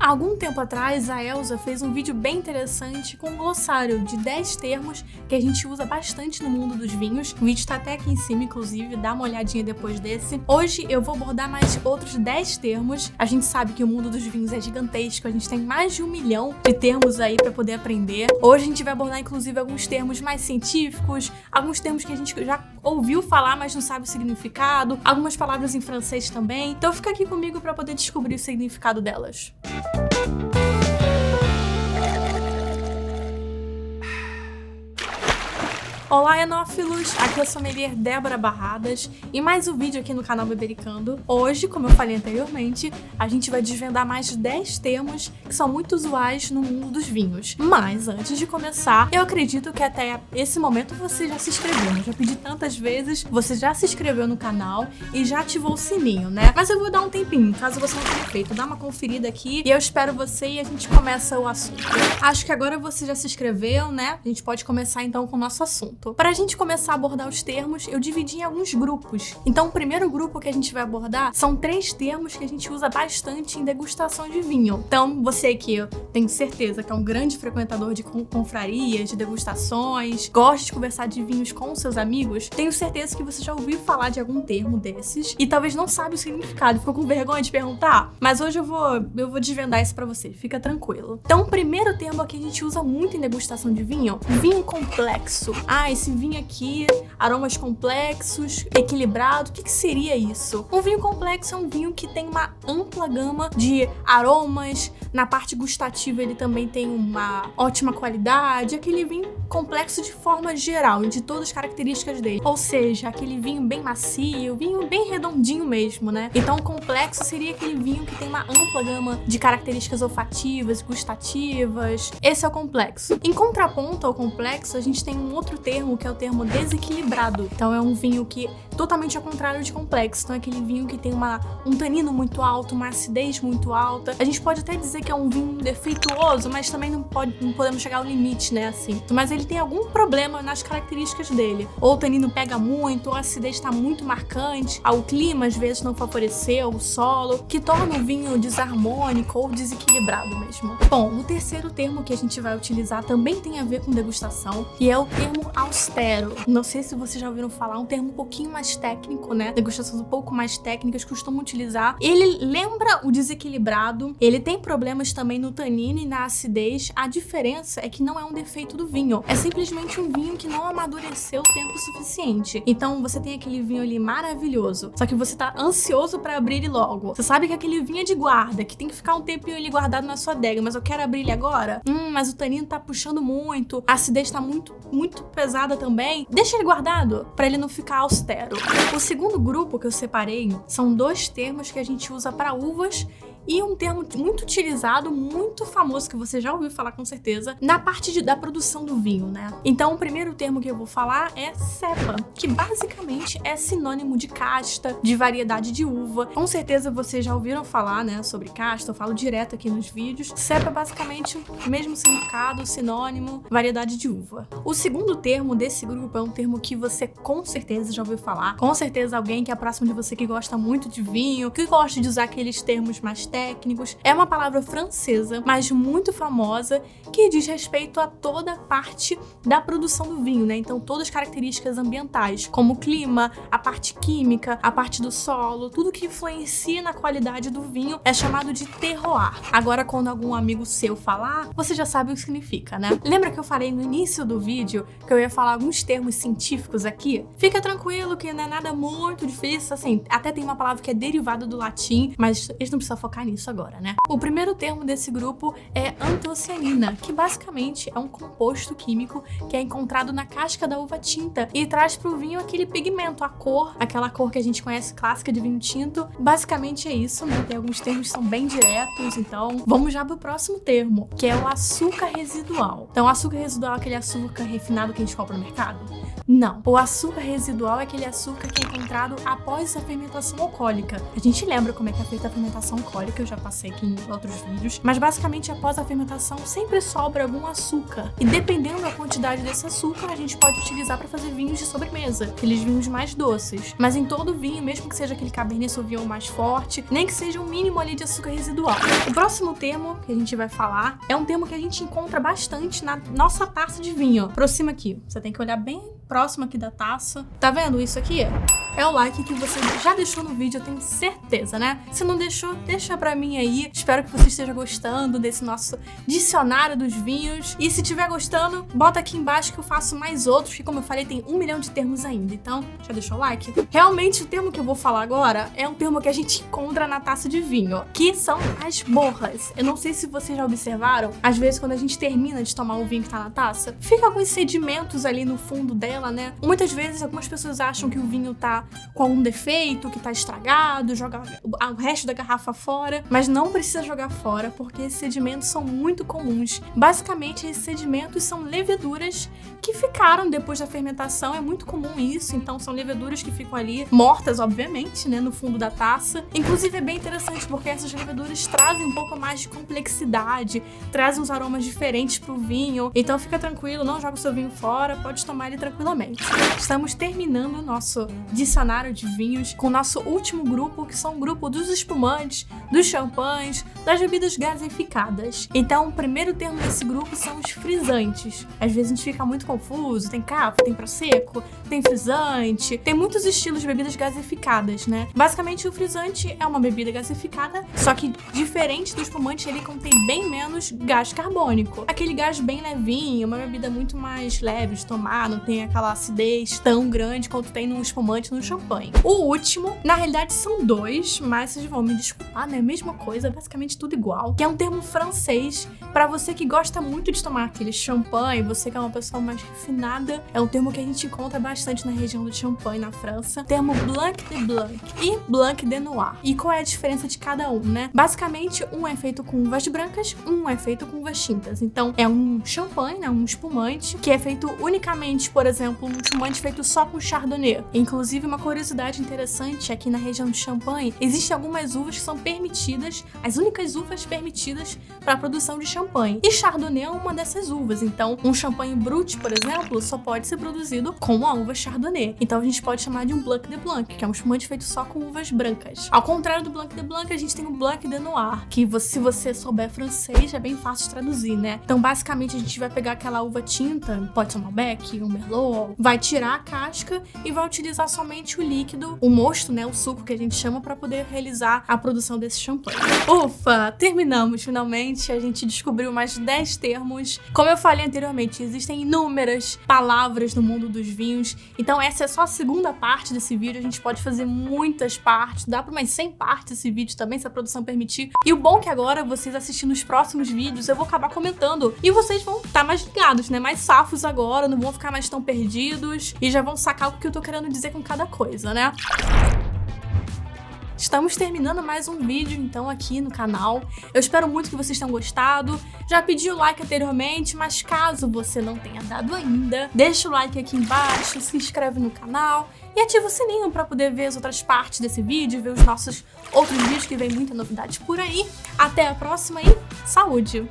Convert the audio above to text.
Há algum tempo atrás, a Elsa fez um vídeo bem interessante com um glossário de 10 termos que a gente usa bastante no mundo dos vinhos. O vídeo tá até aqui em cima, inclusive, dá uma olhadinha depois desse. Hoje eu vou abordar mais outros 10 termos. A gente sabe que o mundo dos vinhos é gigantesco, a gente tem mais de 1 milhão de termos aí pra poder aprender. Hoje a gente vai abordar, inclusive, alguns termos mais científicos, alguns termos que a gente já ouviu falar, mas não sabe o significado, algumas palavras em francês também. Então fica aqui comigo pra poder descobrir o significado delas. Olá, enófilos! Aqui é a sommelier Débora Barradas e mais um vídeo aqui no canal Bebericando. Hoje, como eu falei anteriormente, a gente vai desvendar mais 10 termos que são muito usuais no mundo dos vinhos. Mas, antes de começar, eu acredito que até esse momento você já se inscreveu. Eu já pedi tantas vezes, você já se inscreveu no canal e já ativou o sininho, né? Mas eu vou dar um tempinho, caso você não tenha feito. Dá uma conferida aqui e eu espero você e a gente começa o assunto. Acho que agora você já se inscreveu, né? A gente pode começar então com o nosso assunto. Para a gente começar a abordar os termos, eu dividi em alguns grupos. Então, o primeiro grupo que a gente vai abordar são 3 termos que a gente usa bastante em degustação de vinho. Então, você que eu tenho certeza que é um grande frequentador de confrarias, de degustações, gosta de conversar de vinhos com seus amigos, tenho certeza que você já ouviu falar de algum termo desses e talvez não sabe o significado, ficou com vergonha de perguntar? Mas hoje eu vou desvendar isso para você, fica tranquilo. Então, o primeiro termo que a gente usa muito em degustação de vinho complexo. Esse vinho aqui, aromas complexos, equilibrado, o que seria isso? Um vinho complexo é um vinho que tem uma ampla gama de aromas, na parte gustativa ele também tem uma ótima qualidade, aquele vinho complexo de forma geral, de todas as características dele. Ou seja, aquele vinho bem macio, vinho bem redondinho mesmo, né? Então, complexo seria aquele vinho que tem uma ampla gama de características olfativas, gustativas. Esse é o complexo. Em contraponto ao complexo, a gente tem um outro termo que é o termo desequilibrado. Então é um vinho que totalmente ao contrário de complexo. Então é aquele vinho que tem um tanino muito alto, uma acidez muito alta. A gente pode até dizer que é um vinho defeituoso, mas também não podemos chegar ao limite, né, assim. Mas ele tem algum problema nas características dele. Ou o tanino pega muito, ou a acidez está muito marcante, o clima às vezes não favoreceu, o solo, que torna o vinho desarmônico ou desequilibrado mesmo. Bom, o terceiro termo que a gente vai utilizar também tem a ver com degustação, e é o termo austero. Não sei se vocês já ouviram falar, um termo um pouquinho mais técnico, né? Degustações um pouco mais técnicas costumam utilizar. Ele lembra o desequilibrado, ele tem problemas também no tanino e na acidez. A diferença é que não é um defeito do vinho, é simplesmente um vinho que não amadureceu o tempo suficiente. Então você tem aquele vinho ali maravilhoso, só que você tá ansioso pra abrir ele logo. Você sabe que aquele vinho é de guarda, que tem que ficar um tempinho ali guardado na sua adega, mas eu quero abrir ele agora? Mas o tanino tá puxando muito, a acidez tá muito pesada também. Deixa ele guardado pra ele não ficar austero. O segundo grupo que eu separei são 2 termos que a gente usa para uvas e um termo muito utilizado, muito famoso, que você já ouviu falar com certeza, na parte da produção do vinho, né? Então, o primeiro termo que eu vou falar é cepa, que basicamente é sinônimo de casta, de variedade de uva. Com certeza vocês já ouviram falar, né, sobre casta, eu falo direto aqui nos vídeos. Cepa é basicamente o mesmo significado, sinônimo, variedade de uva. O segundo termo desse grupo é um termo que você com certeza já ouviu falar. Com certeza alguém que é próximo de você que gosta muito de vinho, que gosta de usar aqueles termos mais técnicos. É uma palavra francesa, mas muito famosa, que diz respeito a toda a parte da produção do vinho, né? Então, todas as características ambientais, como o clima, a parte química, a parte do solo, tudo que influencia na qualidade do vinho é chamado de terroir. Agora, quando algum amigo seu falar, você já sabe o que significa, né? Lembra que eu falei no início do vídeo que eu ia falar alguns termos científicos aqui? Fica tranquilo que não é nada muito difícil, assim, até tem uma palavra que é derivada do latim, mas a gente não precisa focar nisso agora, né? O primeiro termo desse grupo é antocianina, que basicamente é um composto químico que é encontrado na casca da uva tinta e traz pro vinho aquele pigmento, a cor, aquela cor que a gente conhece clássica de vinho tinto. Basicamente é isso, né? Tem alguns termos que são bem diretos, então vamos já pro próximo termo, que é o açúcar residual. Então, o açúcar residual é aquele açúcar refinado que a gente compra no mercado? Não. O açúcar residual é aquele açúcar que é encontrado após a fermentação alcoólica. A gente lembra como é que é feita a fermentação alcoólica, que eu já passei aqui em outros vídeos, mas basicamente após a fermentação sempre sobra algum açúcar. E dependendo da quantidade desse açúcar, a gente pode utilizar para fazer vinhos de sobremesa, aqueles vinhos mais doces. Mas em todo vinho, mesmo que seja aquele Cabernet Sauvignon mais forte, nem que seja um mínimo ali de açúcar residual. O próximo termo que a gente vai falar é um termo que a gente encontra bastante na nossa taça de vinho. Aproxima aqui, você tem que olhar bem próximo aqui da taça. Tá vendo isso aqui? É o like que você já deixou no vídeo, eu tenho certeza, né? Se não deixou, deixa pra mim aí. Espero que você esteja gostando desse nosso dicionário dos vinhos. E se estiver gostando, bota aqui embaixo que eu faço mais outros, que como eu falei, tem 1 milhão de termos ainda. Então, já deixou o like? Realmente, o termo que eu vou falar agora é um termo que a gente encontra na taça de vinho, que são as borras. Eu não sei se vocês já observaram, às vezes quando a gente termina de tomar o vinho que tá na taça, fica alguns sedimentos ali no fundo dela, né? Muitas vezes, algumas pessoas acham que o vinho tá com algum defeito, que tá estragado, joga o resto da garrafa fora, mas não precisa jogar fora, porque esses sedimentos são muito comuns. Basicamente, esses sedimentos são leveduras que ficaram depois da fermentação, é muito comum isso, então são leveduras que ficam ali, mortas, obviamente, né, no fundo da taça. Inclusive, é bem interessante, porque essas leveduras trazem um pouco mais de complexidade, trazem uns aromas diferentes pro vinho, então fica tranquilo, não joga o seu vinho fora, pode tomar ele tranquilamente. Estamos terminando o nosso dicionário de vinhos com o nosso último grupo, que são o grupo dos espumantes, dos champanhes, das bebidas gaseificadas. Então, o primeiro termo desse grupo são os frisantes. Às vezes a gente fica muito confuso, tem café, tem prosecco, tem frisante, tem muitos estilos de bebidas gaseificadas, né? Basicamente, o frisante é uma bebida gaseificada, só que diferente do espumante, ele contém bem menos gás carbônico. Aquele gás bem levinho, uma bebida muito mais leve de tomar, não tem aquela acidez tão grande quanto tem no espumante e no champanhe. O último, na realidade são dois, mas vocês vão me desculpar, né? Mesma coisa, basicamente tudo igual, que é um termo francês para você que gosta muito de tomar aquele champanhe, você que é uma pessoa mais refinada, é um termo que a gente encontra bastante na região do Champagne, na França. Termo Blanc de Blanc e Blanc de Noir. E qual é a diferença de cada um, né? Basicamente, um é feito com uvas brancas, um é feito com uvas tintas. Então, é um champanhe, né? Um espumante, que é feito unicamente, por exemplo, um espumante feito só com chardonnay. Inclusive, uma curiosidade interessante, aqui na região do Champagne, existem algumas uvas que são permitidas, as únicas uvas permitidas para a produção de champanhe. E chardonnay é uma dessas uvas. Então, um champanhe brut, por exemplo, só pode ser produzido com a uva chardonnay. Então, a gente pode chamar de um Blanc de Blanc, que é um espumante feito só com uvas brancas. Ao contrário do Blanc de Blanc, a gente tem o Blanc de Noir, que se você souber francês, é bem fácil de traduzir, né? Então, basicamente, a gente vai pegar aquela uva tinta, pode ser um Malbec, um Merlot, vai tirar a casca e vai utilizar somente o líquido, o mosto, né, o suco que a gente chama, para poder realizar a produção desse champanhe. Ufa, terminamos finalmente, a gente descobriu mais 10 termos. Como eu falei anteriormente, existem inúmeras palavras no mundo dos vinhos, então essa é só a segunda parte desse vídeo, a gente pode fazer muitas partes, dá para umas 100 partes esse vídeo também, se a produção permitir. E o bom é que agora, vocês assistindo os próximos vídeos, eu vou acabar comentando e vocês vão estar mais ligados, né, mais safos agora, não vão ficar mais tão perdidos e já vão sacar o que eu tô querendo dizer com cada coisa, né? Estamos terminando mais um vídeo, então, aqui no canal. Eu espero muito que vocês tenham gostado. Já pedi o like anteriormente, mas caso você não tenha dado ainda, deixa o like aqui embaixo, se inscreve no canal e ativa o sininho para poder ver as outras partes desse vídeo, ver os nossos outros vídeos que vem muita novidade por aí. Até a próxima e saúde!